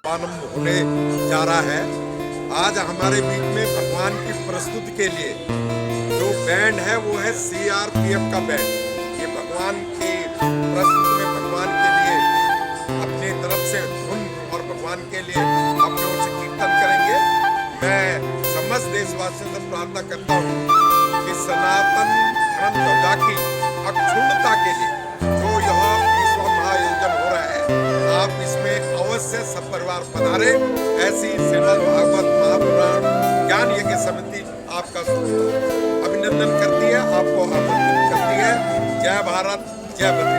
प्रारंभ होने जा रहा है। आज हमारे बीच में भगवान की प्रस्तुति के लिए जो बैंड है वो है CRPF का बैंड। ये भगवान की प्रस्तुति में भगवान के लिए अपने तरफ से धुन और भगवान के लिए अपने ओर से कीर्तन करेंगे। मैं समस्त देशवासियों से प्रार्थना करता हूँ कि सनातन धर्म ध्वजा की अक्षुण्णता के लिए जो यह विश्व महाआयोजन हो रहा है, आप इसमें अवश्य सब परिवार पधारे। ऐसी श्रीमद् भागवत महापुराण ज्ञान यज्ञ समिति आपका अभिनंदन करती है, आपको आमंत्रित करती है। जय भारत, जय बद्री।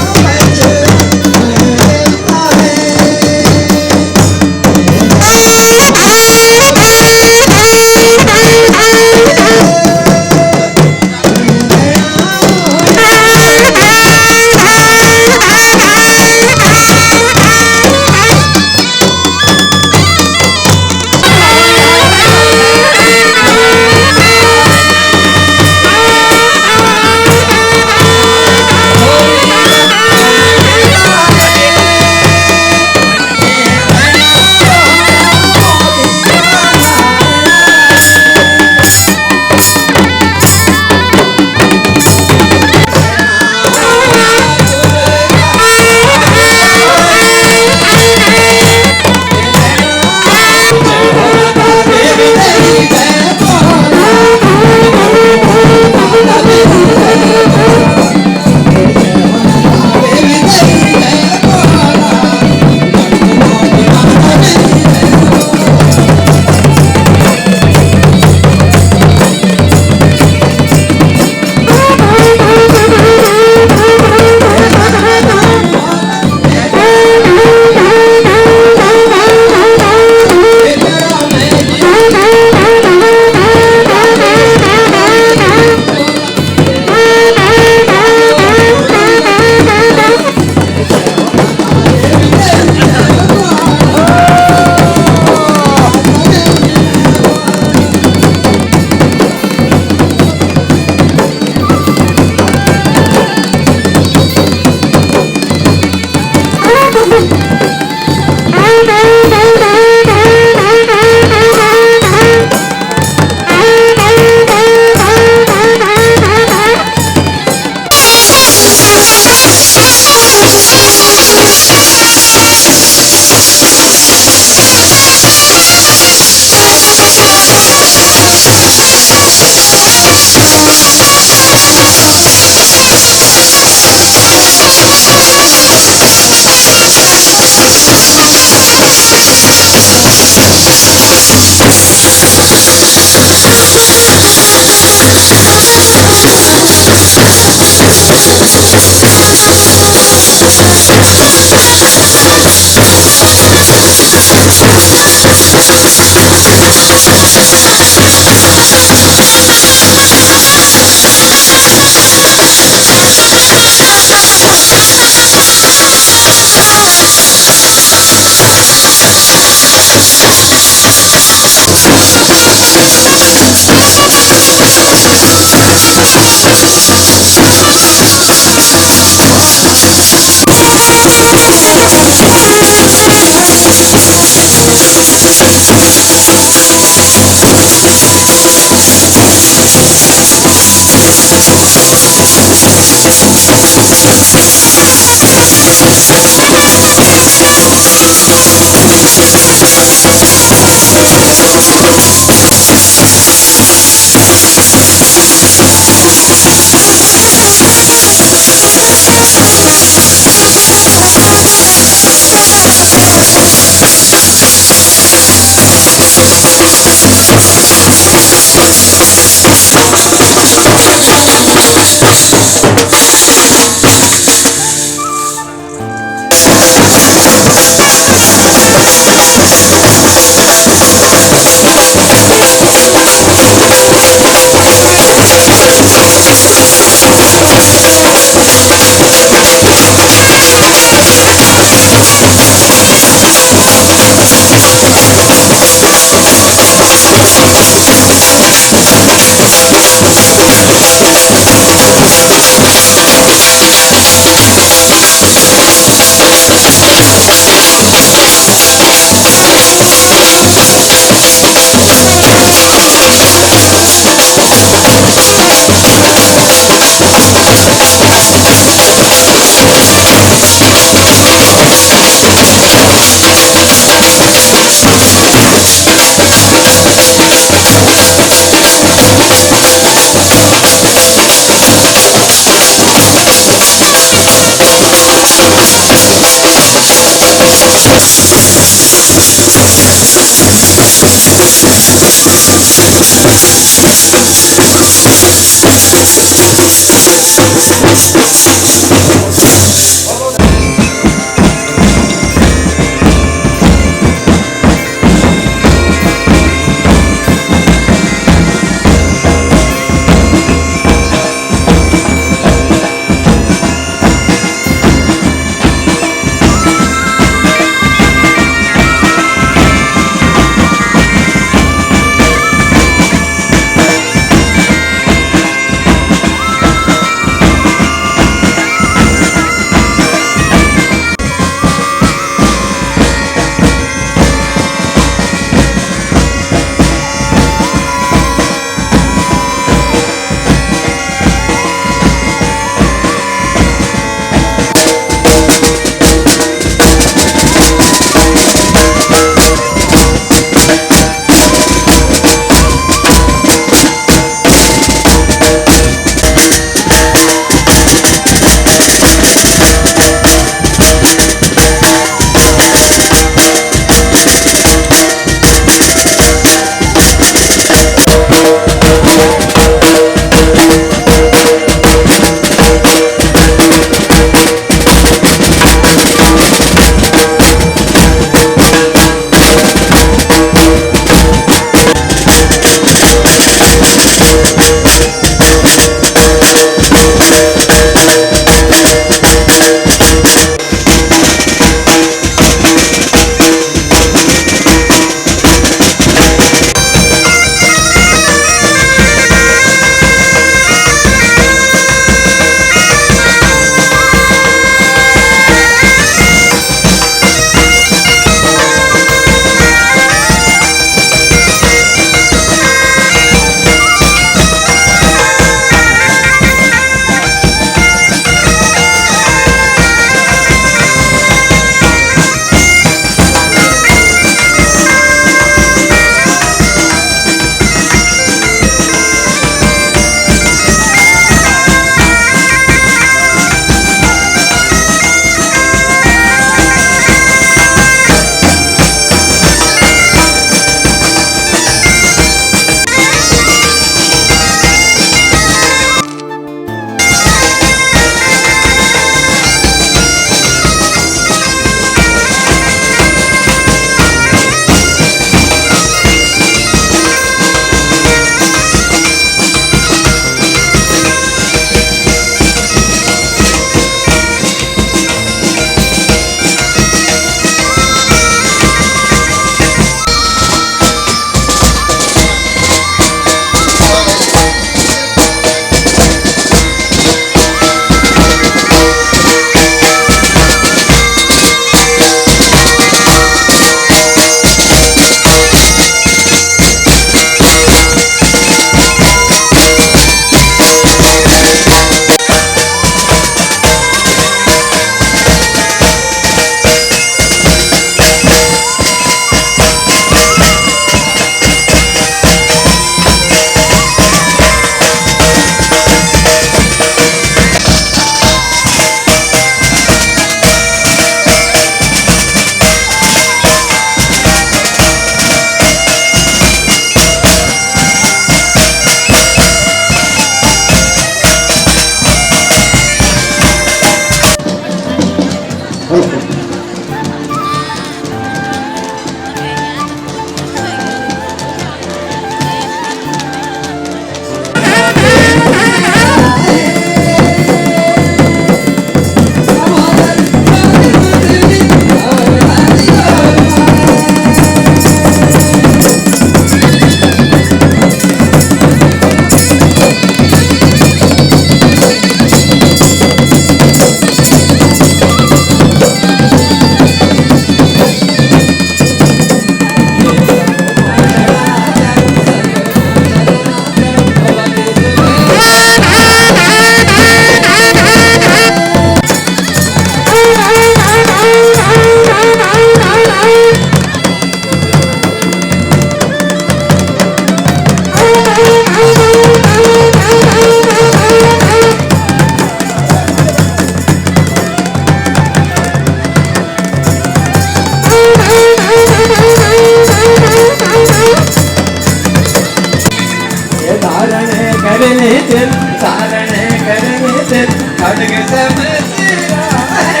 दिल चारण करे दिल खड़ग सब तेरा है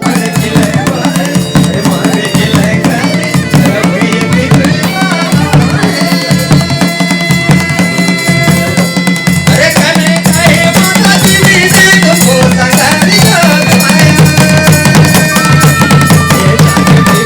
मारे खिले मारे खिले करे रवि बिगड़ा अरे कने कहे माता जी देखो संगरी जोग माया ये जाग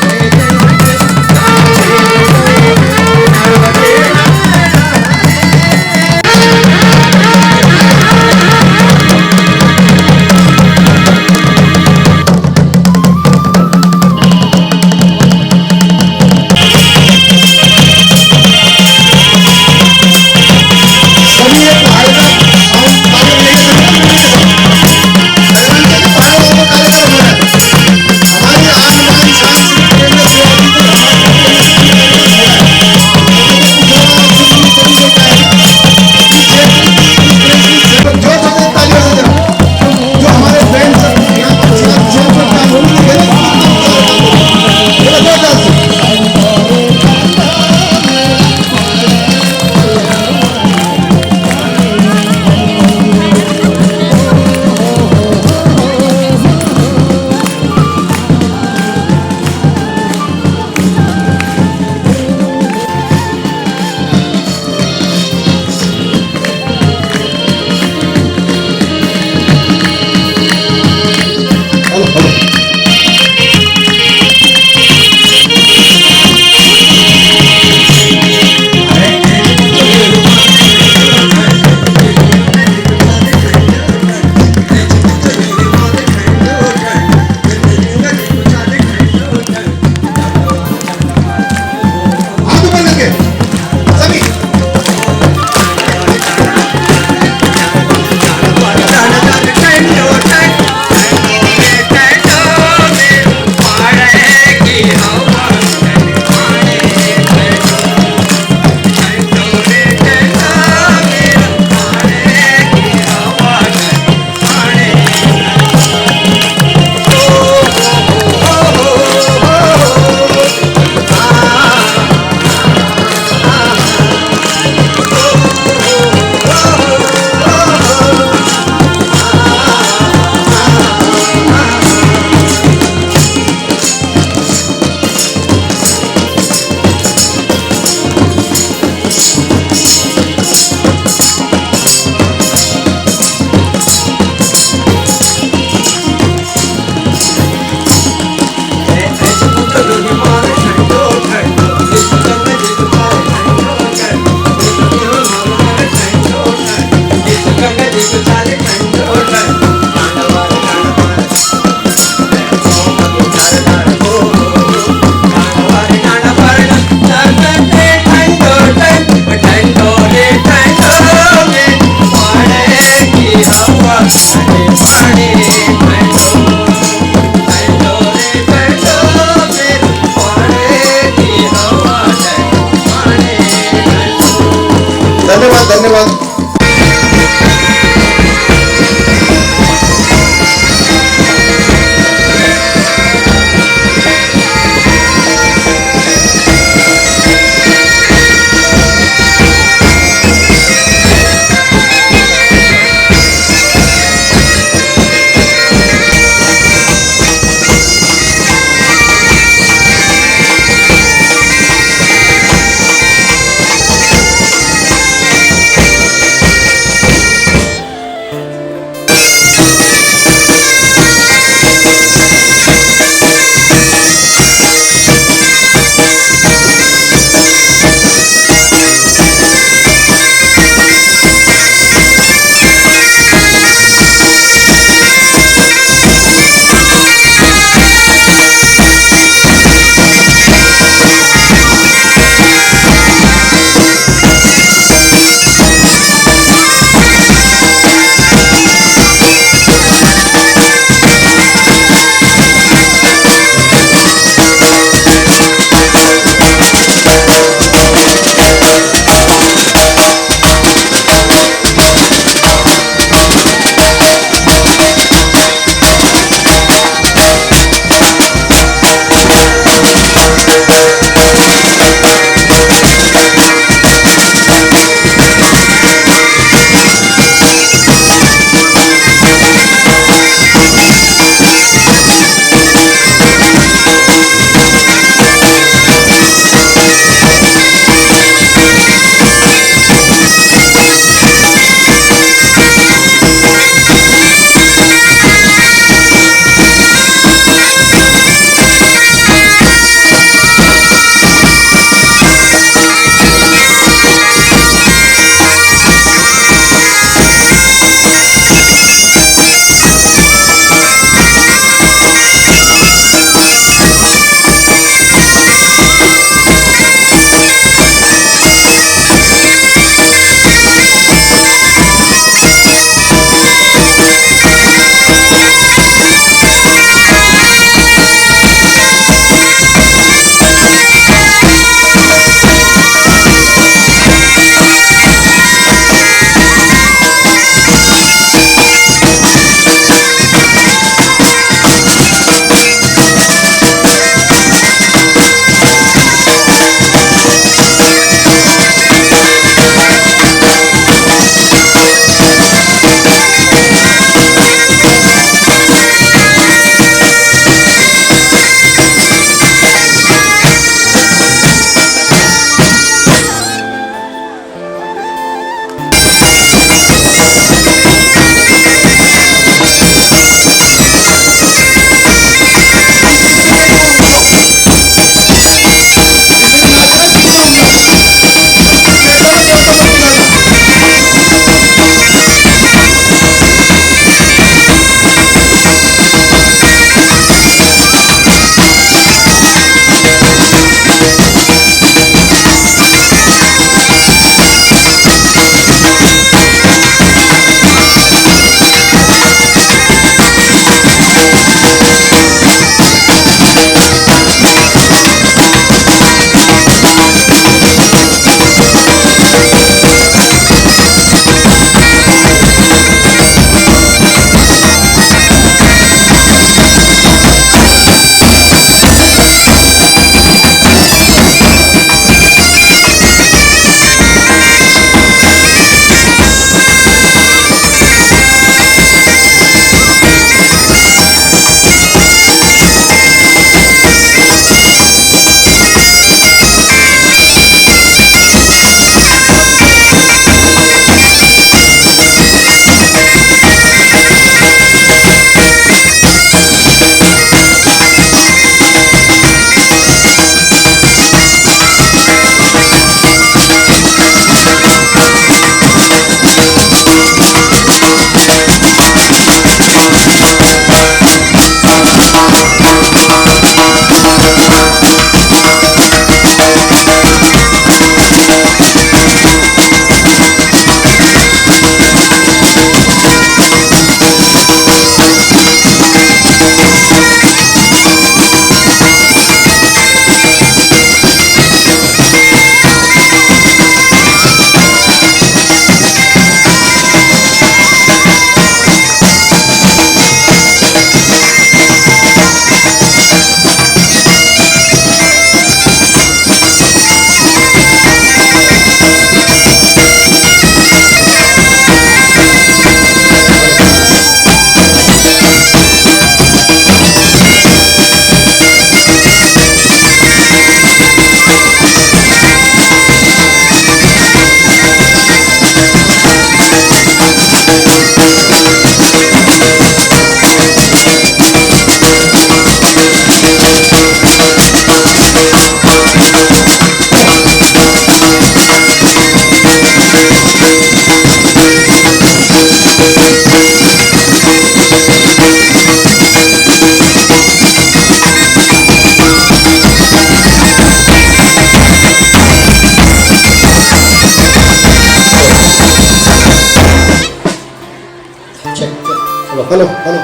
चलो हेलो हेलो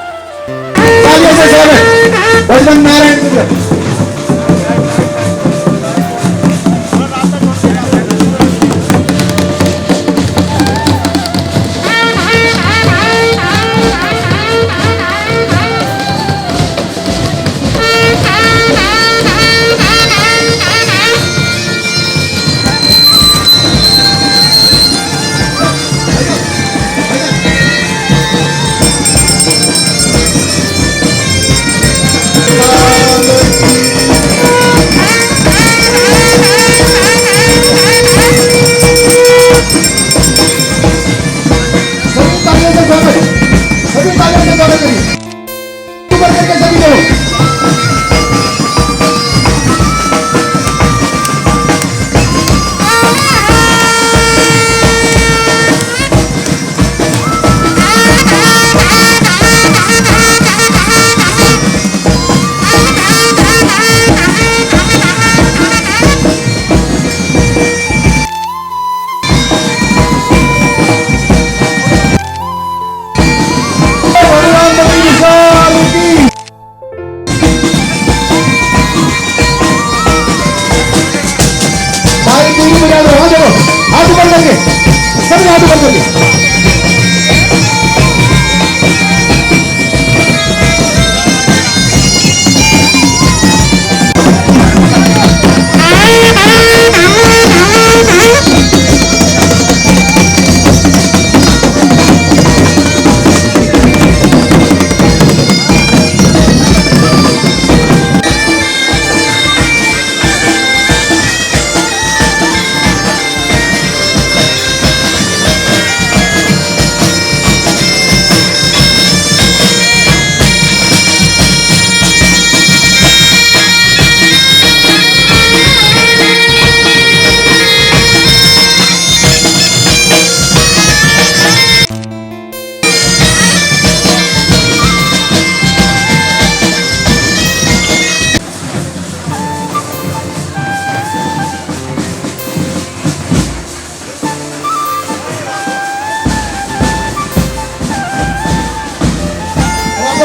तालियों से स्वागत बजरंग नारायण गुजर सभी तालियों से स्वागत करिए ऊपर करके सभी लोग हाथ ऊपर करके सभी हाथ ऊपर करके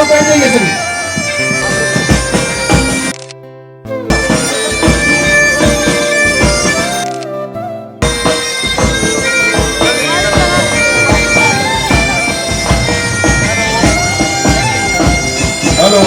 बैठ जाइए सभी हेलो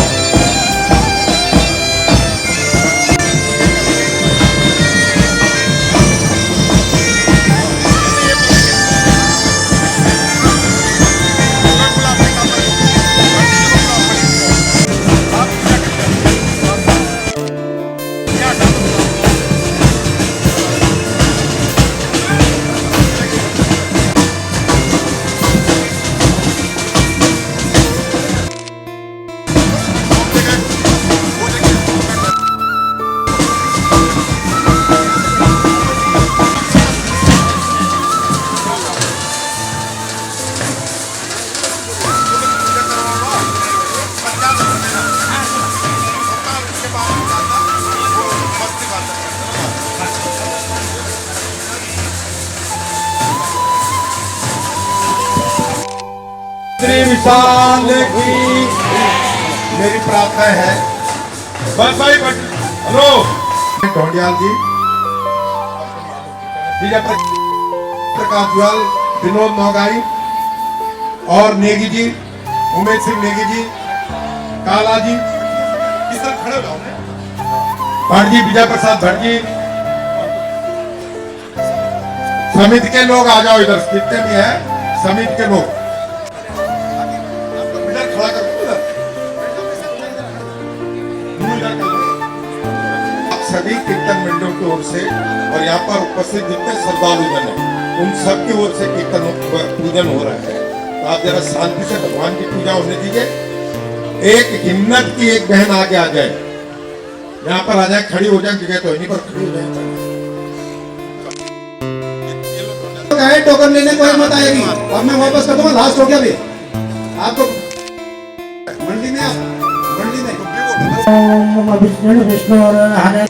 श्री विशाल की मेरी प्रार्थना है बस भाई हेलो ढोंडियाल जी विजय प्रकाश जुआल विनोद नौगाई और नेगी जी उमेश सिंह नेगी जी काला जी इस तरह खड़े हो भट्ट जी विजय प्रसाद भट्ट जी समिति के लोग आ जाओ इधर कितने भी है समिति के लोग खड़ा कर आप सभी कीर्तन मंडलों की ओर से और यहाँ पर उपस्थित जितने श्रद्धालुजन हैं उन सब की ओर से कीर्तन पूजन हो रहा है तो आप जरा शांति से भगवान की पूजा होने दीजिए। एक हिम्मत की एक बहन आगे आ जाए यहाँ पर आ जाए खड़ी हो जाए जगह तो इन्हीं पर खड़ी हो जाए टोकन लेने को हिम्मत आएगी अब मैं वापस कर दूंगा लास्ट हो गया अभी आपको मंडी में ओम विष्णु विष्णु हरे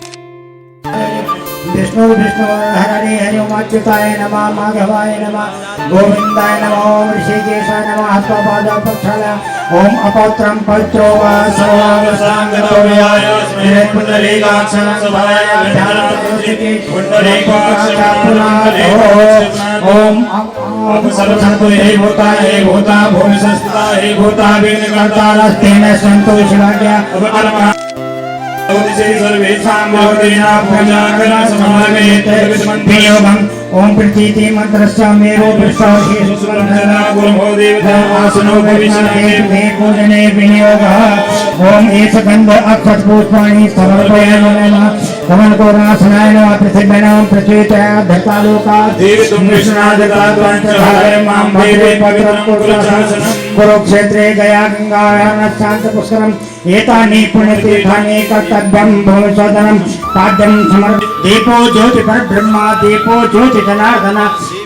विष्णु हरे हरि ओम अच्युताय नमः माधवाय नमः गोविंदाय नमः ओम ऋषिकेशाय नमः हस्तपाद प्रक्षालय ओम अपत्रम पवित्रो वा सर्वांगतो यास्मै पुंडरीकाक्षं सभाय ध्यानप्रतिष्ठिते पुंडरीकाक्षं ओम सर्वसंतो हे भूता भूमि संस्थिता हे भूता विघ्नकर्तारस्तेन सन्तो शिवाज्ञा अवकर्मः सर्वेषां भवतीनां पूजाकरणं समागमेत् वियोगम् ओम प्रतीति मंत्रस्य मेरो प्रसादेषु सुवर्णना गुरुभो देवता आसनो भविष्यते मे पूजने विनियोगः ओम एष गंध अक्षत पुष्पाणि समर्पयामि नमः कमल को रासनाय नमः पृथिव्यै नमः प्रचेतया धतालोका देवी तुम विष्णुनादकात्वांचहारे मां भैरे पवित्रं कुलशासनं कुरुक्षेत्रे गया गंगायां शांत पुष्करम् एतानि पुण्यतीर्थानि कर्तव्यं भूमिशोधनं पाद्यं समर्प दीपो ज्योति परब्रह्मा दीपो ज्योति जनार्दन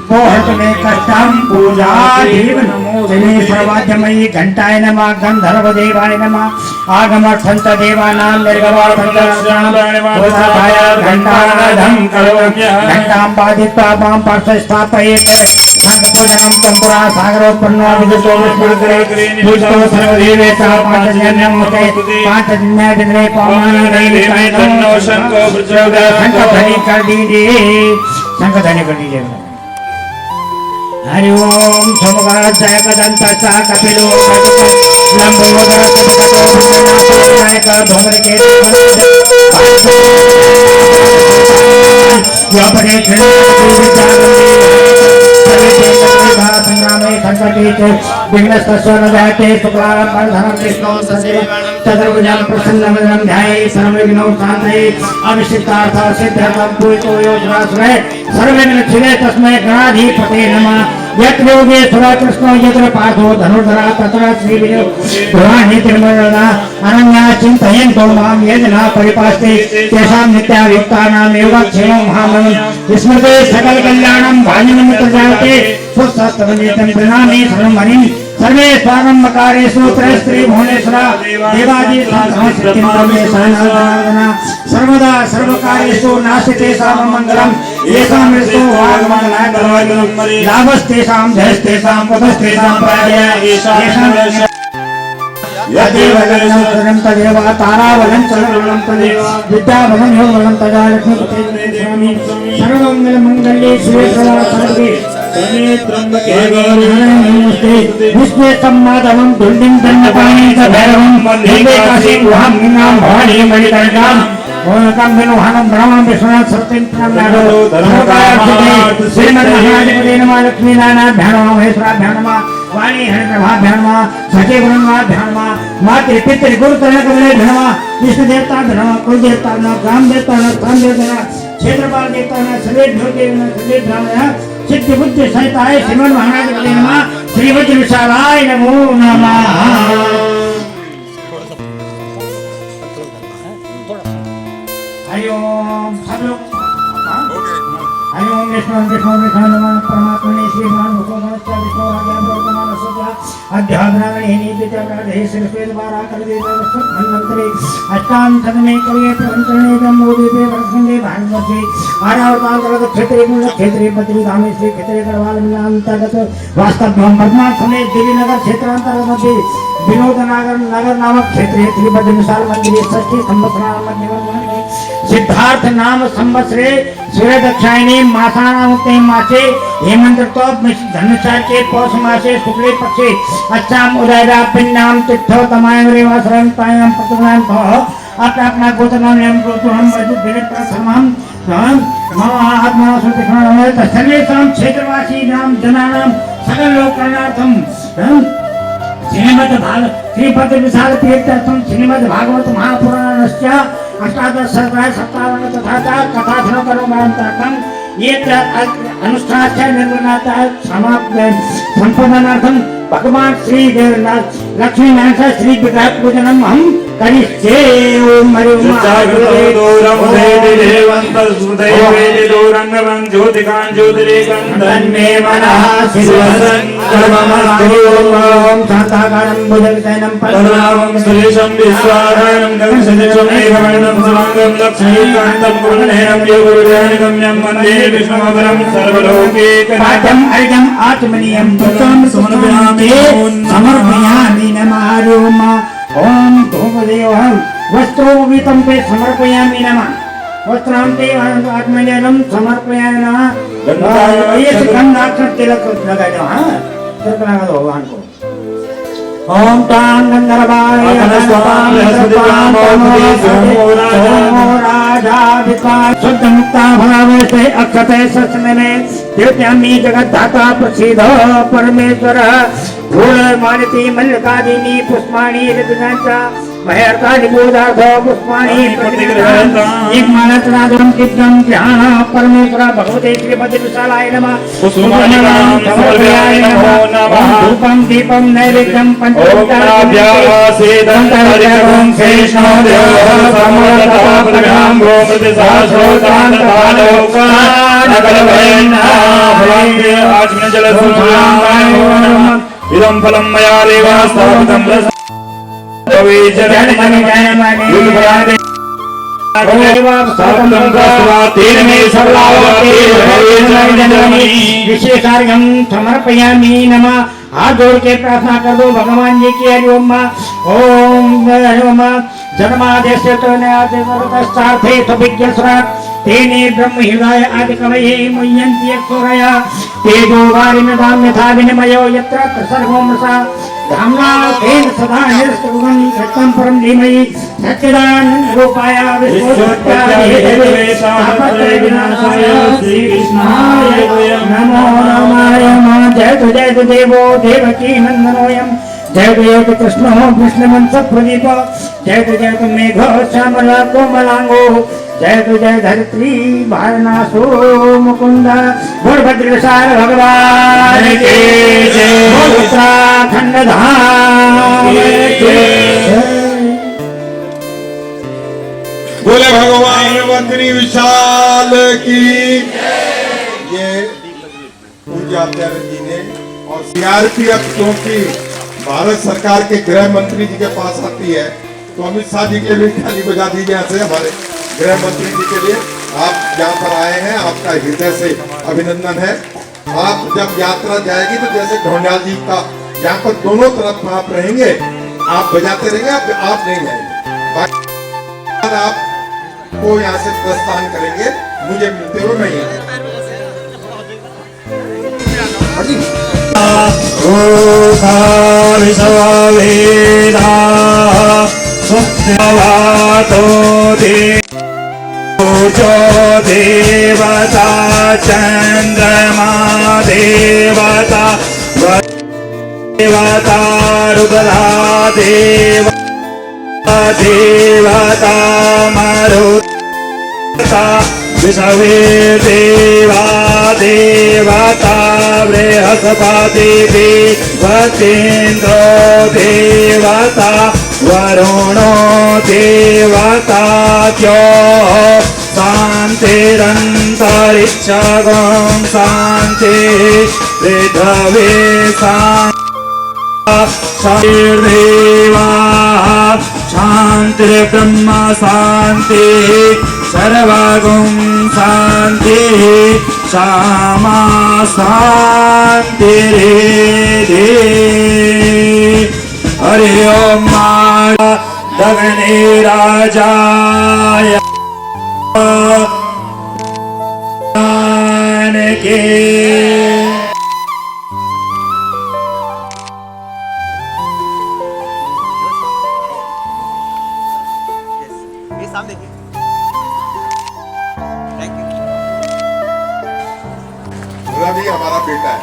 पोहत में कष्टं पूजा देव नमो देवी सर्वाद्यमयी घंटाय नमः गंधर्व देवाय नमः आगमर्थंत देवानां निर्गवार्थंतराय घंटानादं करोम्यः घंटां बाधित्वा मां पार्श्वे स्थापयेत् पूजनं तंपुरा सागरोत्पन्नो विदुतो विष्णुग्रे पूजतो सर्वदेवेशः पांचजन्यं मुखे पांचजन्य विद्रे पावनानि तन्नो शंको प्रचोदयात् शंखध्वनि कर दीजिए शंखध्वनि कर दीजिए हरि ओम सोमवाराध्याय कदंतस्थ कपिलो लंबोदर नायक भोमरके व्यापने संग्रामे संकटे विघ्नस्तस्य न जायते शुक्लां परधनं विष्णुं सदैव चतुर्भुजं प्रसन्नवदनं ध्यायेत् सर्वविघ्नौ शान्तये अभिषिक्तार्थ सिद्ध्यर्थं पूजितो यो सुरासुरे सर्वविघ्नक्षिणे तस्मै गणाधिपते नमः यत्र योगेश्वर कृष्णो यत्र पार्थो धनुर्धरा तत्र श्रीविजयो भवानी त्रिमूर्धा अनन्या चिन्तयन्तो मां ये जनाः परिपास्ते तेषां नित्याभियुक्तानां योगक्षेमं महामहिम् स्मृते सकलकल्याणं भाजनमित्रजायते स्वस्तास्तवनेतं प्रणामि सर्वं हरिं सर्वे स्वागम्बकारेषु त्रयस्त्री भुवनेश्वरा देवादि सर्वदा सर्वकार्येषु नास्ति सर्वमङ्गलं येषां मृतो वाग्मङ्गलाय लाभस्तेषां जयस्तेषां पदस्तेषां पराजयः यदेव वदनं तदेव तारावलं चलनं तदेव विद्यावलं योगवलं तदा लक्ष्मीपते स्वामी सर्वमङ्गलमङ्गले शिवे सर्वे त्र्यम्बके गौरी नमस्ते विष्णु सम्मादवं दुर्दिं दण्डपाणि च भैरवं वन्दे काशीं गुहां मीनां भवानीं मणिकर्णिकां ओंकं विनुहानं ब्रह्मं विष्णुं सत्यं प्रणम्यामो धर्मकार्यसिद्धे श्रीमन्महादेवते नमः लक्ष्मीनारायणाभ्यां नमः महेश्वराभ्यां नमः वाणी हरिप्रभाभ्यां नमः सचिवगुरुभ्यां नमः मातृ पितृ गुरुतनकमलेभ्यां नमः विष्णुदेवताभ्यां नमः कुलदेवताभ्यां नमः ग्रामदेवताभ्यां स्थानदेवताभ्यां क्षेत्रपालदेवताभ्यां सर्वेभ्यो देवेभ्यो नमः सिद्धि बुद्धि सहिताय श्रीमन महाराज नमः श्री वज्र विशालाय नमो नमः हरि ओम सब लोग हरि ओम विष्णु नमः परमात्मने श्री भगवान भगवान विष्णु आज्ञा वर्तमान सदा अध्यात्मने नीतिचक्रे श्रीवेद द्वारा करदे धन्वंतरे अष्टाम सदमे करिए प्रवंचने दमोदीपे वर्षंगे भागवते आरावतांतर्गत क्षेत्रीय गुण क्षेत्रीय बद्री धाम श्री क्षेत्रीय गढ़वाल अंतर्गत वास्तव्यम वर्तमान समय देवीनगर क्षेत्रांतर्गत विनोदनगर नगर नामक क्षेत्रीय तिरुपति विशाल मंदिर षष्ठी संवत्सर मध्य सिद्धार्थ नाम संवत्सरे सूर्य दक्षिणायने मासानामुक्ते मासे हेमंत ऋतौ धनुषा के पौष मासे शुक्ले पक्षे अच्छाम उदयदा पिंडाम तिथौ तमायं रेवासरं तायं प्रतिग्रहं भव अपना अपना गोत्रनाम नियम गोत्रनाम वैदिक वेद प्रथमम मम आत्मा सुतिखनाम सर्वेषां क्षेत्रवासी नाम जनानां सकल लोककल्याणार्थं श्रीमद् विशाल तीर्थस्थं श्रीमद् भागवत महापुराणस्य अष्टादश सर्गाय 57 तथा कथा श्रवणकर्मान्तरं ये अनुष्ठानस्य निर्वहणार्थं संपूर्णार्थं भगवान श्री लक्ष्मी नारायण श्री विग्रह पूजनम हम करिष्ये ओम हरि ओम तन्मे मनः शिवसंकल्पमस्तु ओम शांताकारं भुजगशयनं पद्मनाभं सुरेशं विश्वाधारं गगनसदृशं मेघवर्णं शुभांगं लक्ष्मीकान्तं पूर्णनयनं योगविद्यानिगम्यं वन्दे विष्णुपरं सर्वलोकैकनाथं अर्घ्यम् आत्मनीयं पुत्रं समर्पयामि नमः ओम धूमदेवं वस्त्रोपवीतं ते समर्पयामि नमः वस्त्रां ते आत्मनीयं समर्पयामि नमः ये गंधाक्षर तिलक लगा दो हाँ तिलक लगा दो भगवान को ओम तां गंधर्वाय शुद्ध मुक्ता भरावस्ते अक्षते सस्मे में देवत्यामी जगद्धाता प्रसीद परमेश्वर धूल मालती मल्लिकादिनी पुष्पाणि ऋतुजांचा महेरकादि बोधार्थ पुष्पाणि एक मानसनादं चित्तं ध्यान परमेश्वर भगवते श्रीपति विशालाय नमः पुष्पमालिकां समर्पयामि नमः धूपं दीपं नैवेद्यं पंचोपचारं शेषो देवः समर्पयामि इदं फलं मया देवा स्थापितं विशेषार्घ्यं समर्पयामि नमः हाथ जोड़ के प्रार्थना कर दो भगवान जी की हरि ओम ओम हरि ओम जन्मादेश्य तो नयाते सविज्ञस्रात् तेने ब्रह्म हृदय आदि कवये मुह्यन्ति यक्षोरया तेजो वारिमदां यथा विनिमयो यत्र सर्वो मृषा धाम्ना तेन सदा निरस्तुगं सत्यं परं धीमहि सच्चिदानन्द रूपाय विश्वोत्पत्त्याय विनाशाय श्रीकृष्णाय नमो नमः जय तु देवो देवकी नन्दनोऽयं जय तु कृष्णो कृष्णवंश प्रदीप जय तु मेघ श्यामल कोमलांगो जय धरित्री भारनासो मुकुंद भद्रसार भगवान के जय उत्तराखंड धाम के बोले भगवान बद्री विशाल की ये पूजा आचार्य जी ने और सीआरपीएफ क्योंकि भारत सरकार के गृह मंत्री जी के पास आती है तो अमित शाह जी के लिए खाली बजा दीजिए यहाँ से हमारे गृह मंत्री जी के लिए आप यहाँ पर आए हैं आपका हृदय से अभिनंदन है। आप जब यात्रा जाएगी तो जैसे ढोंडियाल जी का यहाँ पर दोनों तरफ आप रहेंगे आप बजाते रहेंगे आप नहीं आएंगे आप को यहाँ से प्रस्थान करेंगे मुझे मिलते हो नहीं जो देवता चंद्रमा देवता देवता रुद्रा देवता मरुता विषवे देवा देवता बृहस्पति देवतेन्द्रो देवता वरुणो देवता शान्तिरन्तरिक्षगं शान्ति पृथ्वी शान्तिर्देवा शान्तिर्ब्रह्म शान्ति सर्वगुं शान्ति क्षमा शान्तिरेधि हरि ओम गगने राजाय के ये सामने देखिए। Thank you. रवि हमारा बेटा है।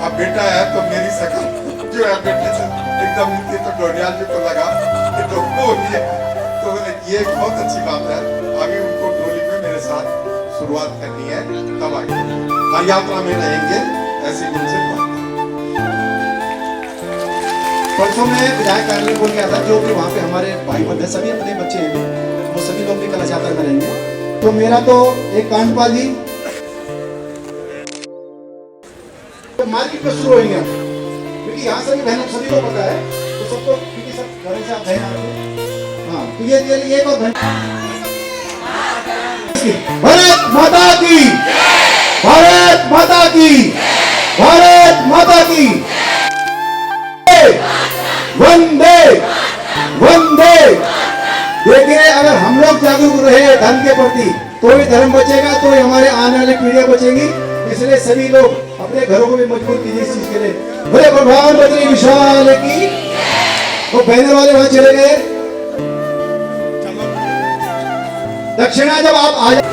अब बेटा है तो मेरी शकल जो है बेटे से एकदम मिलती तो ढोंडियाल जी को लगा कि तो ये बहुत अच्छी बात है। अभी उनको डोली में मेरे साथ शुरुआत करनी है तब आगे यात्रा में रहेंगे ऐसी मुझसे बात। परसों में विधायक कार्यालय बोल गया था, जो कि वहाँ पे हमारे भाई बंधु सभी अपने बच्चे हैं, वो सभी लोग भी कलश यात्रा में रहेंगे। तो मेरा तो एक कांडपाल जी तो मार्केट में शुरू होंगे, क्योंकि यहाँ सभी बहनों सभी को पता है, तो सबको क्योंकि सब घर से आप बहन आते हैं। हाँ, तो ये एक और बहन। भारत माता की, भारत माता की, भारत माता की, वंदे वंदे। देखिए, अगर हम लोग जागरूक रहे धर्म के प्रति, तो ही धर्म बचेगा, तो ही हमारे आने वाली पीढ़ियां बचेंगी। इसलिए सभी लोग अपने घरों को भी मजबूत कीजिए इस चीज के लिए। बोले भगवान बद्री विशाल की। वो बहने वाले वहां चले गए। दक्षिणा जब आप आ जाए,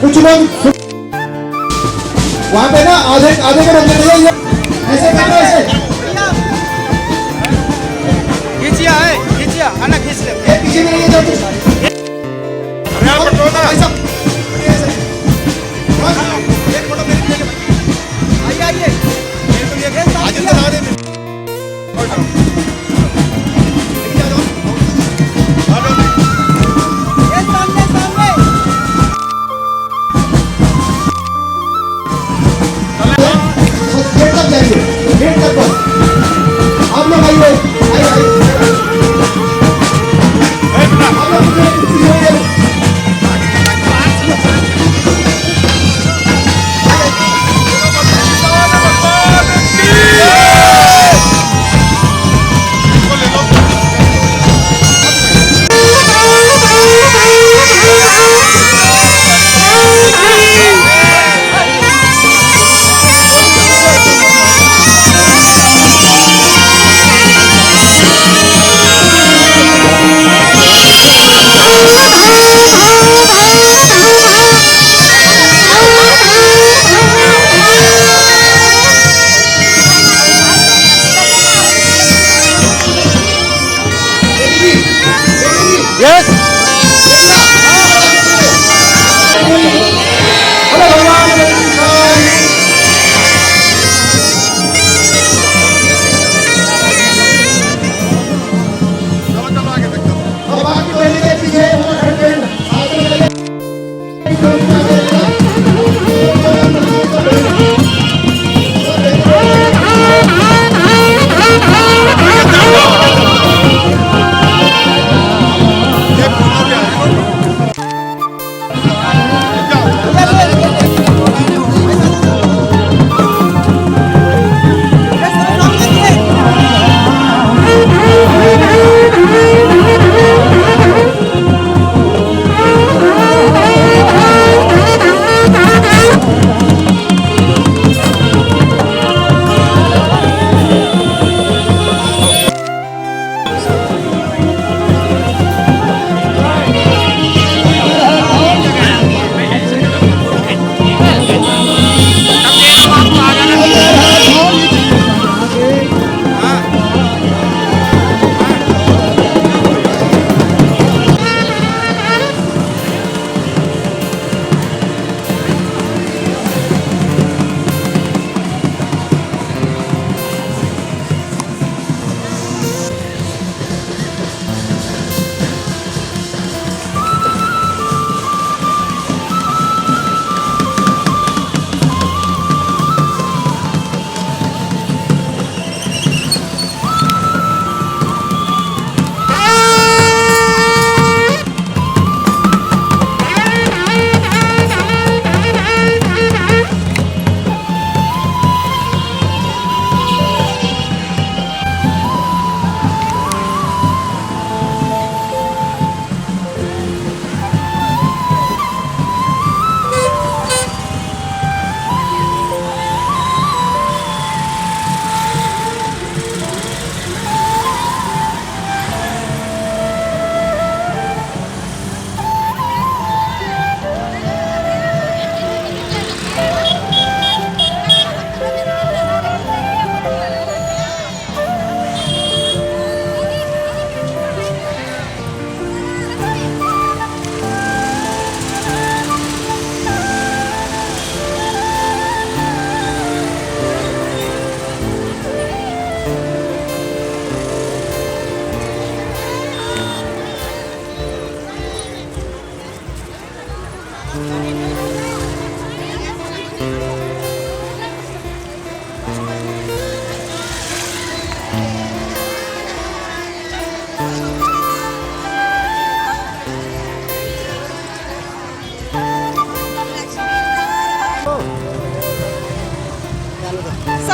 कुछ लोग वहां पे ना आधे आधे के बंदे ऐसे करना, ऐसे खींचिया है, खींचिया, आना खींच ले। ये पीछे में नहीं जाओ तुम। ऐसा एक फोटो मेरे लिए आइए आइए, मेरे को लेके आज अंदर आ रहे हैं। ये सामने सामने गेट तक जाइए, गेट तक बस। आप लोग आइए, आइए आप लोग पीछे होइए। यस बोले भगवान बद्री विशाल। अब आगे पहले के पीछे वो खड़े हैं, आगे चले।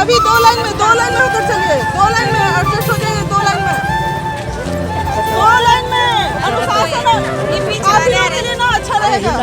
सभी दो लाइन में होकर चलिए, 2 लाइन में एडजस्ट हो जाइए, 2 लाइन में, 2 लाइन में अनुशासन आप लोगों के लिए ना अच्छा रहेगा।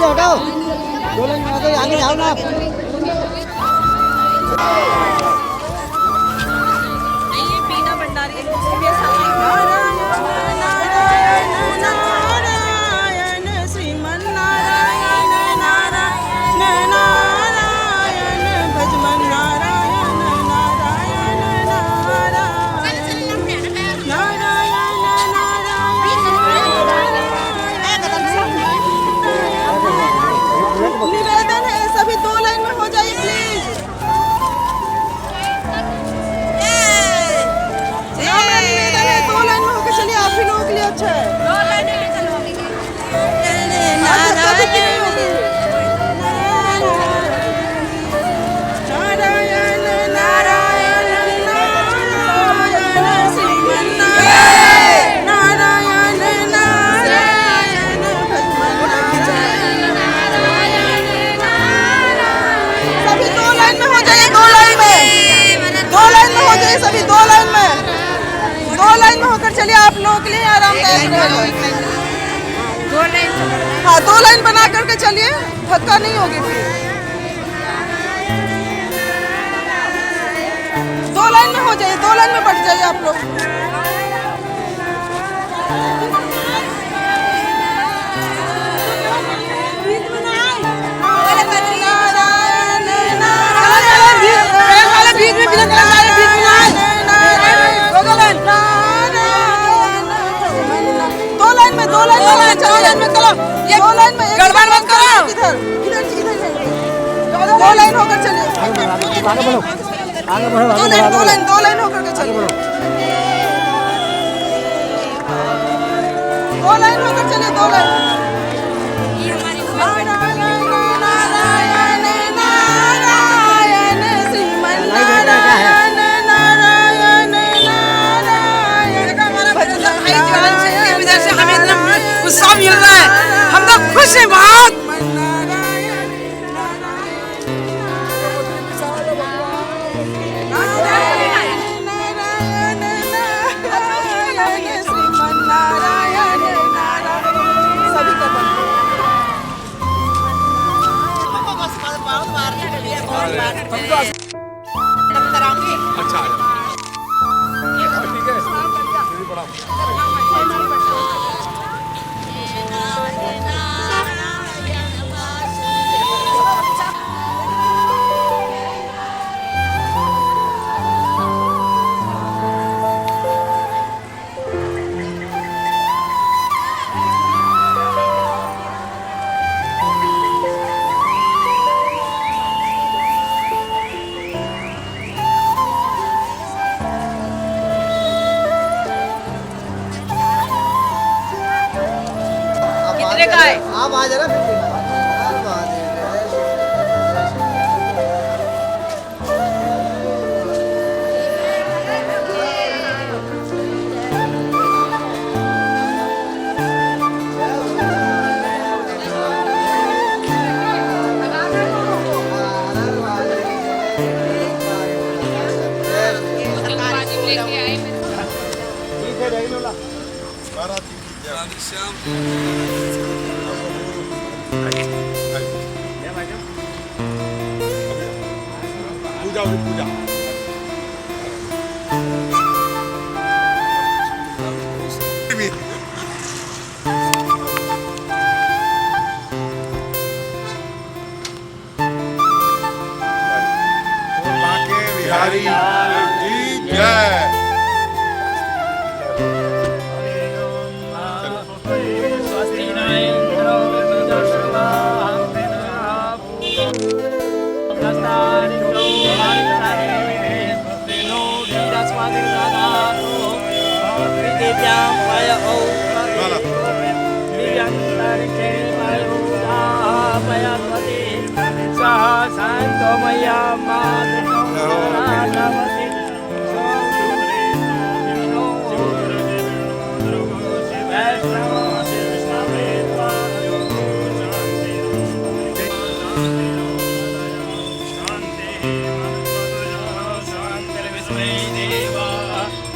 हटाओ 2 लाइन में आगे जाओ ना आप। निवेदन है सभी 2 लाइन में हो जाइए प्लीज। निवेदन है 2 लाइन में होकर चलिए, आप ही लोगों के लिए अच्छा है। सभी 2 लाइन में होकर चलिए, आप लोगों के लिए आरामदायक रहेगा। 2 लाइन, हाँ 2 लाइन बना करके चलिए, धक्का नहीं होगी फिर। 2 लाइन में हो जाइए, 2 लाइन में बैठ जाइए आप लोग। गड़बड़ मत करो, इधर 2 लाइन होकर चलिए, आगे बढ़ो, आगे बढ़ो, 2 लाइन होकर के चलिए, 2 लाइन होकर चलिए, 2 लाइन। उत्साह मिल रहा है, हम तो खुश हैं बहुत। अच्छा ठीक है, आप आ जाना फिर। पूजा होगी, पूजा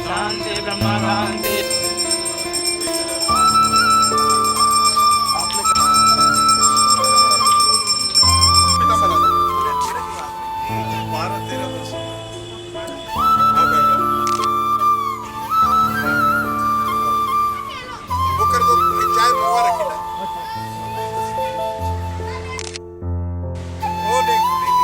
शांति ब्रह्म शांति वो कर दो चाय मुआ रखी ना वो देख नहीं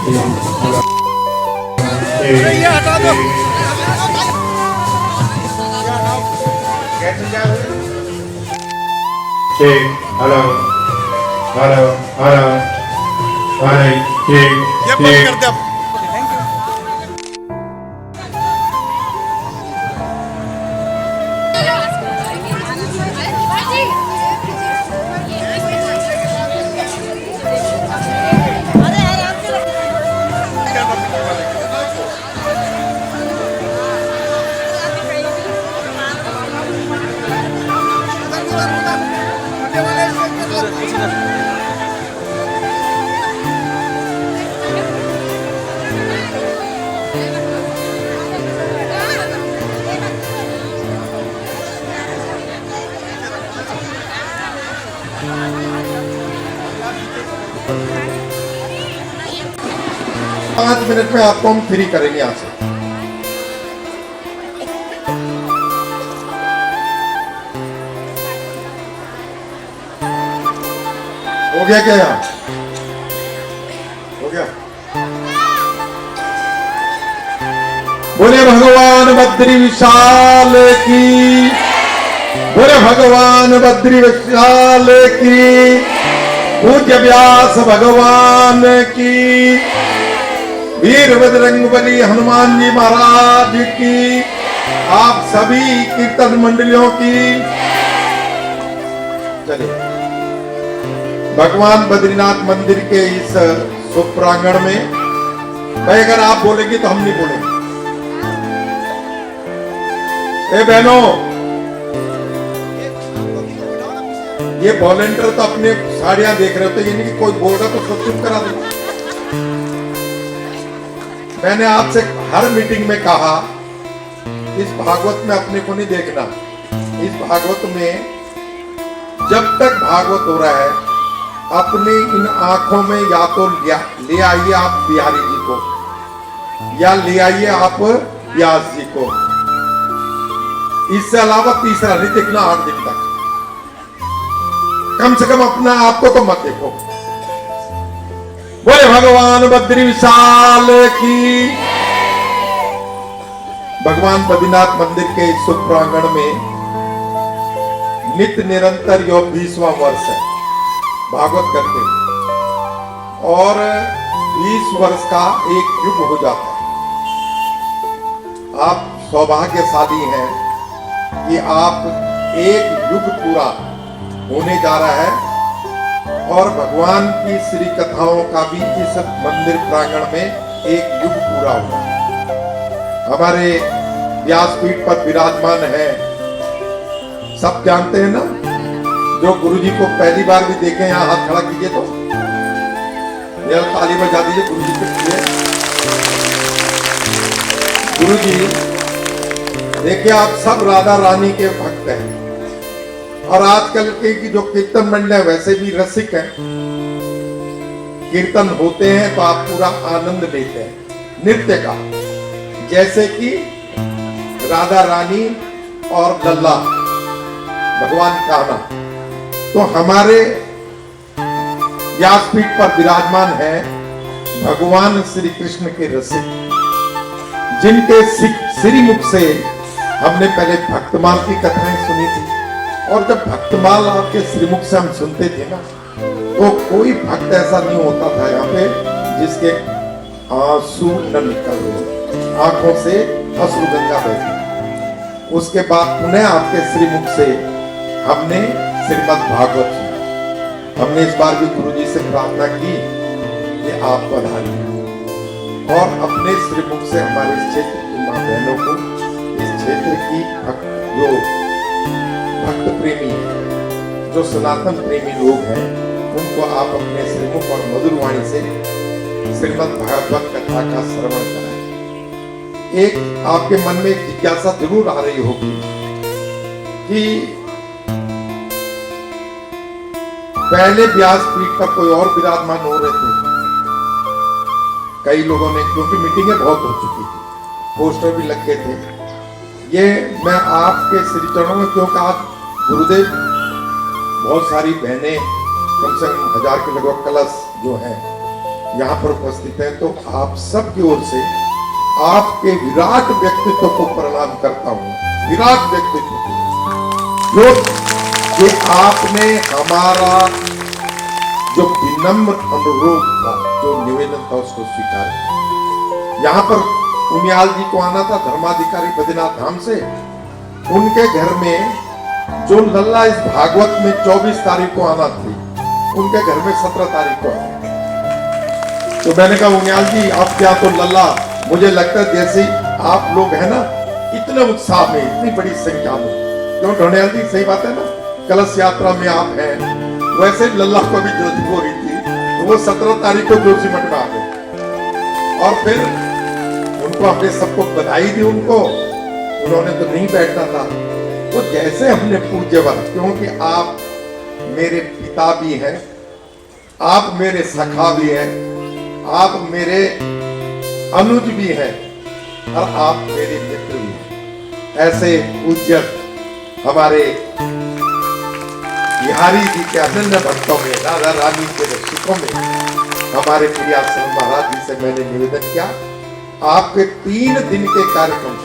ये हटा दो हेलो हेलो हेलो ये बंद कर दे अब। पाँच मिनट में आपको हम फ्री करेंगे यहाँ से। हो गया क्या यहाँ? हो गया? बोले भगवान बद्री विशाल की, बोले भगवान बद्री विशाल की, पूज्य व्यास भगवान की, वीर बजरंग बली हनुमान जी महाराज की, आप सभी कीर्तन मंडलियों की। चलिए भगवान बद्रीनाथ मंदिर के इस शुभ प्रांगण में भाई अगर आप बोलेंगे तो हम नहीं बोलेंगे। ए बहनों, ये वॉलेंटियर तो अपने साड़ियां देख रहे होते, यानी कि कोई बोल रहा तो सब चुप करा देना। मैंने आपसे हर मीटिंग में कहा इस भागवत में अपने को नहीं देखना। इस भागवत में जब तक भागवत हो रहा है अपनी इन आंखों में या तो ले आइए आप बिहारी जी को या ले आइए आप व्यास जी को, इससे अलावा तीसरा नहीं देखना 8 दिन तक। कम से कम अपना आपको तो मत देखो। बोले भगवान बद्री विशाल की। भगवान बद्रीनाथ मंदिर के इस शुभ प्रांगण में नित्य निरंतर यो 20वां वर्ष है भागवत करते हैं और 20 वर्ष का एक युग हो जाता है। आप सौभाग्यशाली हैं कि आप एक युग पूरा होने जा रहा है और भगवान की श्री कथाओं का भी इस मंदिर प्रांगण में एक युग पूरा हुआ। हमारे व्यासपीठ पर विराजमान है, सब जानते हैं ना। जो गुरुजी को पहली बार भी देखे यहाँ हाथ खड़ा कीजिए तो यार ताली बजा दीजिए गुरुजी के लिए। गुरुजी देखिए आप सब राधा रानी के भक्त हैं और आजकल की जो कीर्तन मंडल है वैसे भी रसिक हैं। कीर्तन होते हैं तो आप पूरा आनंद लेते हैं नृत्य का, जैसे कि राधा रानी और लल्ला भगवान कान्हा। तो हमारे व्यासपीठ पर विराजमान है भगवान श्री कृष्ण के रसिक, जिनके श्रीमुख से हमने पहले भक्तमाल की कथाएं सुनी थी। और जब भक्तमाल आपके श्रीमुख से हम सुनते थे ना तो कोई भक्त ऐसा नहीं होता था यहाँ पे जिसके आंसू न निकल रहे, आंखों से अश्रुगंगा बहती। उसके बाद पुनः आपके श्रीमुख से हमने श्रीमद् भागवत सुना। हमने इस बार भी गुरुजी से प्रार्थना की कि आप पधारिए और अपने श्रीमुख से हमारे इस क्षेत्र की मां बहनों को, इस क्षेत्र की भक्त प्रेमी, जो सनातन प्रेमी लोग हैं, उनको आप अपने श्रीमुख और मधुर वाणी से श्रीमद् भागवत कथा का श्रवण कराएं। एक आपके मन में जिज्ञासा जरूर आ रही होगी कि पहले व्यासपीठ पर कोई और विराजमान हो रहे थे। कई लोगों ने, क्योंकि मीटिंगें बहुत हो चुकी थी, पोस्टर भी लग गए थे। ये मैं आपके श्री चरणों में, क्योंकि आज गुरुदेव बहुत सारी बहनें, कम से कम 1000 के लगभग कलश जो हैं यहाँ पर उपस्थित हैं, तो आप सबकी ओर से आपके विराट व्यक्तित्व को प्रणाम करता हूँ। विराट व्यक्तित्व जो कि आपने हमारा जो विनम्र अनुरोध था, जो निवेदन था, उसको स्वीकार किया। यहाँ पर उनियाल जी को आना था, धर्माधिकारी बद्रीनाथ धाम से। उनके घर में जो लल्ला इस भागवत में 24 तारीख को आना थी, उनके घर में 17 तारीख को आना। तो मैंने कहा उनियाल जी आप क्या, तो लल्ला मुझे लगता है जैसे आप लोग हैं ना, इतने उत्साह में, इतनी बड़ी संख्या में, क्यों ढोनियाल जी सही बात है ना, कलश यात्रा में आप हैं, वैसे लल्ला को भी जल्दी हो रही थी, तो वो 17 तारीख को जोशीमठ में आ गए। और फिर उनको अपने सबको बधाई दी, उनको उन्होंने तो नहीं बैठना था। तो जैसे हमने पूज्यवर, क्योंकि आप मेरे पिता भी हैं, आप मेरे सखा भी हैं, आप मेरे अनुज भी हैं, और आप मेरे मित्र भी हैं। ऐसे पूज्य हमारे बिहारी जी के अनन्य भक्तों में, राधा रानी के रसिकों में, हमारे प्रियाश्रम महाराज जी से मैंने निवेदन किया, आपके 3 दिन के कार्यक्रम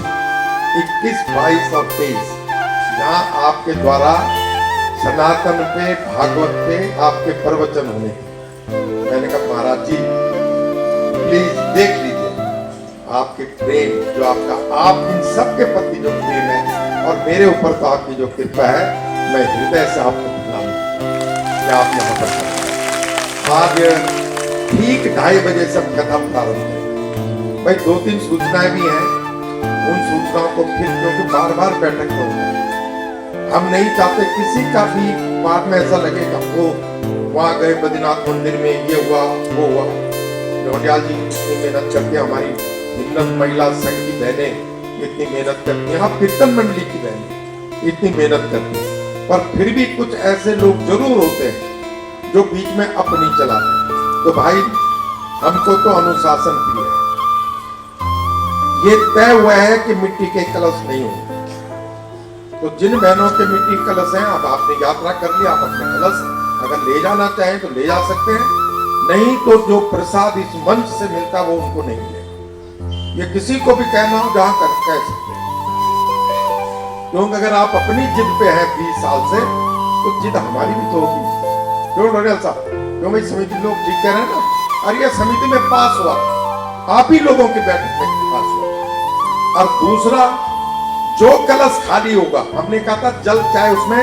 21, 22 और 23 यहाँ आपके द्वारा सनातन पे, भागवत पे आपके प्रवचन होने। मैंने कहा महाराज जी प्लीज देख लीजिए आपके प्रेम, जो आपका, आप इन सबके प्रति जो प्रेम है, और मेरे ऊपर तो आपकी जो कृपा है, मैं हृदय से आपको प्रणाम कि आप यहाँ पर आज ठीक 2:30 बजे से कथा प्रारंभ करें। भाई 2-3 सूचनाएं भी हैं, उन सूचनाओं को फिर, क्योंकि बार-बार बैठक में होता है, हम नहीं चाहते किसी का भी बाद में ऐसा लगे कि हमको वहां गए बद्रीनाथ मंदिर में ये हुआ वो हुआ। ढोंडियाल जी इतनी मेहनत करके, हमारी हिम्मत महिला संघ की बहनें इतनी मेहनत करती हैं, आप कीर्तन मंडली की बहनें इतनी मेहनत करती हैं, पर फिर भी कुछ ऐसे लोग जरूर होते हैं जो बीच में अपनी चलाते हैं। तो भाई हमको तो अनुशासन प्रिय है, ये तय हुआ है कि मिट्टी के कलश नहीं होंगे। तो जिन बहनों के मिट्टी कलश हैं, अब आपने यात्रा कर लिया, आप अपने कलश अगर ले जाना चाहें तो ले जा सकते हैं, नहीं तो जो प्रसाद इस मंच से मिलता है वो उनको नहीं मिलेगा। ये किसी को भी कहना हो जहां कर कह सकते हैं, क्योंकि अगर आप अपनी जिद पे हैं 20 साल से, तो जिद हमारी भी तो होगी। क्यों ढोडियाल साहब, क्यों भाई समिति लोग ठीक कह रहे हैं ना, और ये समिति में पास हुआ, आप ही लोगों की बैठक में पास हुआ। और दूसरा, जो कलश खाली होगा, हमने कहा था जल चाहे उसमें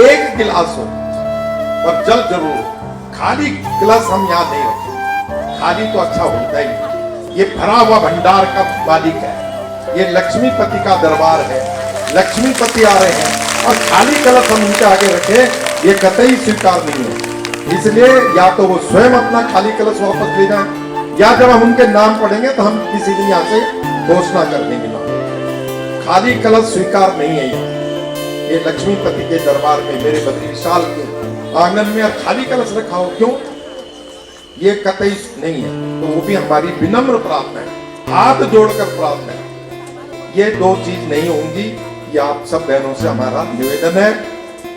1 गिलास हो, पर जल जरूर, खाली गिलास हम यहाँ नहीं रखें, खाली तो अच्छा होता ही। ये भरा हुआ भंडार का मालिक है, ये लक्ष्मीपति का दरबार है, लक्ष्मीपति आ रहे हैं, और खाली कलश हम उनके आगे रखें, ये कतई स्वीकार नहीं है। इसलिए या तो वो स्वयं अपना खाली कलश वापस ले जाएं, या जब हम उनके नाम पढ़ेंगे तो हम किसी दिन यहाँ से घोषणा कर देंगे ना, खाली कलश स्वीकार नहीं है। ये लक्ष्मीपति के दरबार में, मेरे बद्री विशाल के आंगन में और खाली कलश रखा हो, क्यों? ये कतई नहीं है। तो वो भी हमारी विनम्र प्रार्थना है, हाथ जोड़कर प्रार्थना है, ये 2 चीज नहीं होंगी। ये आप सब बहनों से हमारा निवेदन है।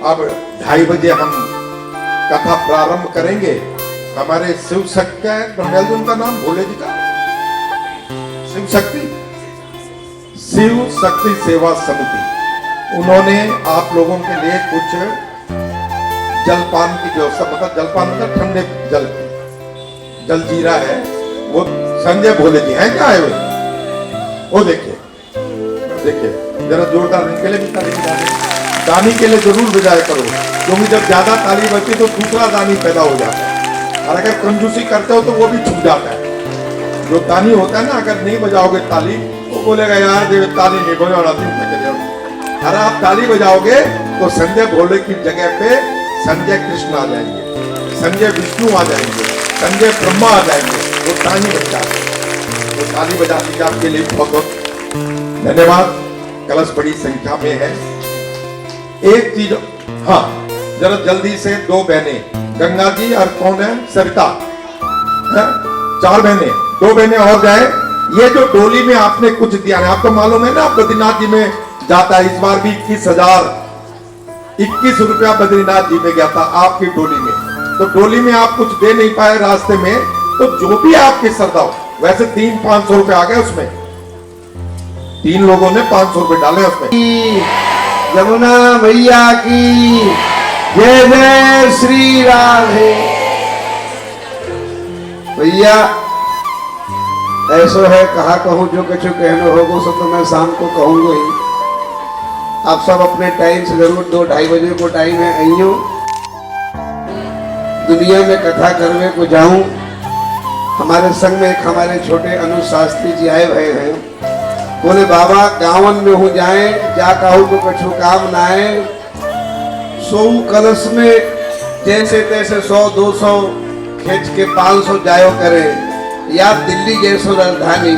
अब 2:30 बजे हम कथा प्रारंभ करेंगे। हमारे शिव शक्ति, क्या है ढोंडियाल जी उनका नाम, भोले जी का, शिव शक्ति सेवा समिति, उन्होंने आप लोगों के लिए कुछ जलपान की व्यवस्था, मतलब जलपान मतलब ठंडे जल की, जलजीरा है, वो संजय भोले जी हैं क्या आए हुए, वो देखिए जरा जोरदार इनके लिए भी ताली बजा दें। दानी के लिए जरूर बजाया करो, क्योंकि जब ज्यादा ताली बजती तो दूसरा दानी पैदा हो जाता है, और अगर कंजूसी करते हो तो वो भी छूट जाता है। जो दानी होता है ना, अगर नहीं बजाओगे ताली, वो बोलेगा यार देव ताली नहीं बजाओ, अरे आप ताली बजाओगे तो संजय भोले की जगह पे संजय कृष्ण आ जाएंगे, संजय विष्णु आ जाएंगे, संजय ब्रह्मा आ जाएंगे, वो ताली बजा, वो ताली बजा दीजिए। आपके लिए बहुत बहुत धन्यवाद। कलश बड़ी संख्या में है। एक चीज, हाँ जरा जल्दी से 2 बहनें, गंगा जी और कौन है, सरिता, 4 बहनें, 2 बहनें और जाए। ये जो डोली में आपने कुछ दिया है, आपको मालूम है ना, बद्रीनाथ जी में जाता है, इस बार भी 21 रुपया बद्रीनाथ जी में गया था आपकी डोली में। तो डोली में आप कुछ दे नहीं पाए रास्ते में, तो जो भी आपकी श्रद्धा हो, वैसे 300-500 रुपए आ गए उसमें, 3 लोगों ने 500 रुपए डाले उसमें। यमुना मैया की जय जय श्री राधे। भैया ऐसो है, कहा कहूँ जो कुछ कहना होगा सो तो मैं शाम को कहूँगा ही। आप सब अपने टाइम से जरूर 2-2:30 बजे को टाइम है आइयो। दुनिया में कथा करने को जाऊं, हमारे संग में एक हमारे छोटे अनुज शास्त्री जी आए हुए हैं। बोले बाबा गाँवन में हो जाए जा कहूँ तो कछु काम ना आए, 100 कलश में जैसे तैसे 100-200 खींच के 500 जायो करे, या दिल्ली जैसो राजधानी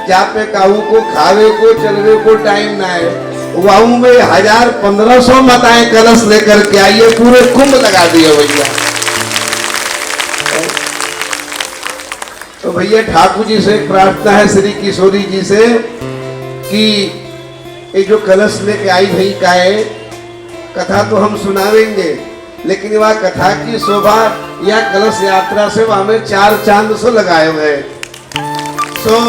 जा पे कहूँ को खावे को चलवे को टाइम ना है, वहां में 1000-1500 माताएं कलश लेकर के आइए, पूरे कुंभ लगा दिए भैया। तो भैया ठाकुर जी से एक प्रार्थना है श्री किशोरी जी से कि ये जो कलश लेके आई भई का है, कथा तो हम सुनावेंगे, लेकिन वह कथा की शोभा या कलश यात्रा से वहां में 4 चांद सो लगाए हुए। सो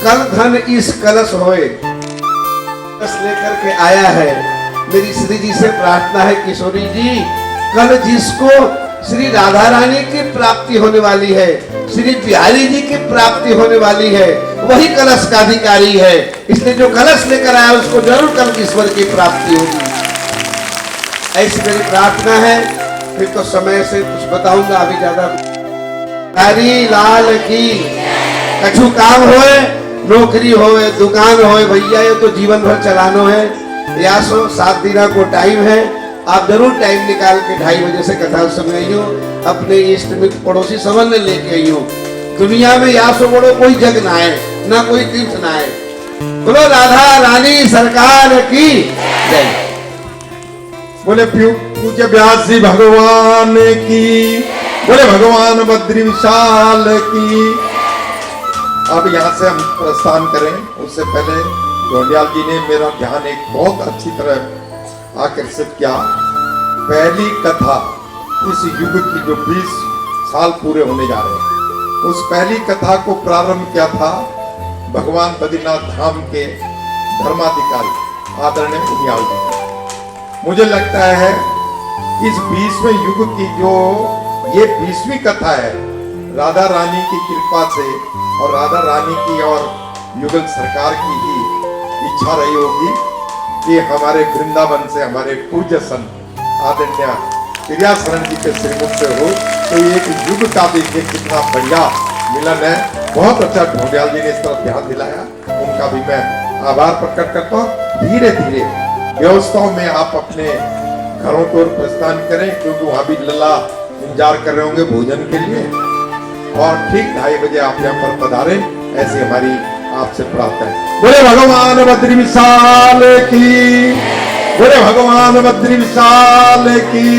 कल धन इस कलश होए, कलश लेकर के आया है। मेरी श्री जी से प्रार्थना है किशोरी जी, कल जिसको श्री राधा रानी की प्राप्ति होने वाली है, श्री बिहारी जी की प्राप्ति होने वाली है, वही कलश का अधिकारी है। इसलिए जो कलश लेकर आया उसको जरूर कल ईश्वर की प्राप्ति होगी, ऐसी मेरी प्रार्थना है। फिर तो समय से कुछ बताऊंगा, अभी ज्यादा। हरी लाल की कछु काम होए, नौकरी होए, दुकान होए, भैया ये तो जीवन भर चलानो है। या सो 7 दिन को टाइम है, आप जरूर टाइम निकाल के 2:30 बजे से कथा सुन आइयो, अपने इष्ट मित्र पड़ोसी सबन ने लेके आइयो। दुनिया में या सो बड़ो कोई जग ना है, ना कोई तीर्थ ना है। बोलो राधा रानी सरकार की जय। बोले पूज्य व्यास जी भगवान की, बोले भगवान बद्री विशाल की। अब यहाँ से हम प्रस्थान करें, उससे पहले ढोंडियाल जी ने मेरा ध्यान एक बहुत अच्छी तरह आकर्षित किया। पहली कथा इस युग की जो 20 साल पूरे होने जा रहे हैं, उस पहली कथा को प्रारंभ किया था भगवान बद्रीनाथ धाम के धर्माधिकारी आदरणीय उनियाल जी। मुझे लगता है इस 20वें युग की जो ये 20वीं कथा है, राधा रानी की कृपा से और राधा रानी की और युगल सरकार की ही इच्छा रही होगी कि हमारे वृंदावन से हमारे पूज्य संत आदरणीय प्रियाशरण जी के श्रीमुख से हो। तो ये एक युग का देखिए कितना बढ़िया मिलन है। बहुत अच्छा ढोंडियाल जी ने इस तरफ ध्यान दिलाया, उनका भी मैं आभार प्रकट करता हूँ। धीरे धीरे व्यवस्थाओं में आप अपने घरों को प्रस्थान करें, क्योंकि वहां भी लल्ला इंतजार कर रहे होंगे भोजन के लिए। और ठीक 2:30 बजे आप यहाँ पर पधारें, ऐसी हमारी आपसे प्रार्थना है। बोले भगवान बद्री विशाल की, बोले भगवान बद्री विशाल की।